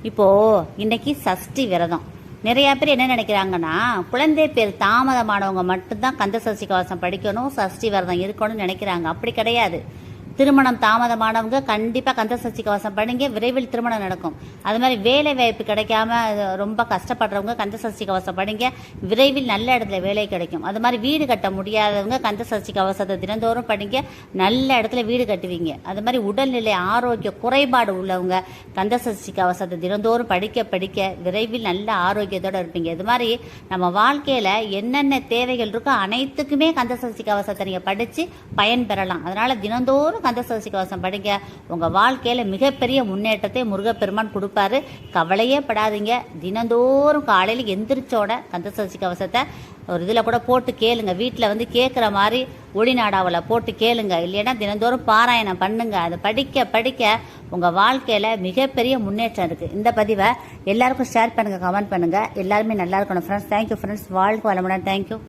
இப்போ இன்னைக்கு சஷ்டி விரதம். நிறைய பேர் என்ன நினைக்கிறாங்கன்னா, குழந்தை பேர் தாமதமானவங்க மட்டும்தான் கந்த சஷ்டி கவசம் படிக்கணும், சஷ்டி விரதம் இருக்கணும்னு நினைக்கிறாங்க. அப்படி கிடையாது. திருமணம் தாமதமானவங்க கண்டிப்பாக கந்த சஷ்டி கவசம் படிங்க, விரைவில் திருமணம் நடக்கும். அது மாதிரி வேலை வாய்ப்பு கிடைக்காம ரொம்ப கஷ்டப்படுறவங்க கந்த சஷ்டி கவசம் படிங்க, விரைவில் நல்ல இடத்துல வேலை கிடைக்கும். அது மாதிரி வீடு கட்ட முடியாதவங்க கந்த சஷ்டி கவசத்தை தினந்தோறும் படிங்க, நல்ல இடத்துல வீடு கட்டுவீங்க. அது மாதிரி உடல்நிலை ஆரோக்கிய குறைபாடு உள்ளவங்க கந்த சஷ்டி கவசத்தை தினந்தோறும் படிக்க படிக்க விரைவில் நல்ல ஆரோக்கியத்தோடு இருப்பீங்க. இது மாதிரி நம்ம வாழ்க்கையில் என்னென்ன தேவைகள் இருக்கோ அனைத்துக்குமே கந்த சஷ்டி கவசத்தை நீங்கள் படித்து பயன்பெறலாம். அதனால் தினந்தோறும் கந்த சஷ்டி கவசம் படிங்க. உங்க வாழ்க்கையில மிகப்பெரிய முன்னேற்றத்தை முருகப்பெருமான் கொடுப்பாரு. கவலையே படாதீங்க. தினந்தோறும் காலையில் எந்திரிச்சோட கந்த சஷ்டி கவசத்தை ஒரு இதில் கூட போட்டு கேளுங்க. வீட்டில் வந்து கேட்குற மாதிரி ஒளிநாடாவில் போட்டு கேளுங்க. இல்லைன்னா தினந்தோறும் பாராயணம் பண்ணுங்க. அதை படிக்க படிக்க உங்கள் வாழ்க்கையில் மிகப்பெரிய முன்னேற்றம் இருக்குது. இந்த பதிவை எல்லாருக்கும் ஷேர் பண்ணுங்கள், கமெண்ட் பண்ணுங்கள். எல்லாருமே நல்லா இருக்கணும் ஃப்ரெண்ட்ஸ். Thank you friends. வாழ்க்கை வளமுடன். தேங்க்யூ.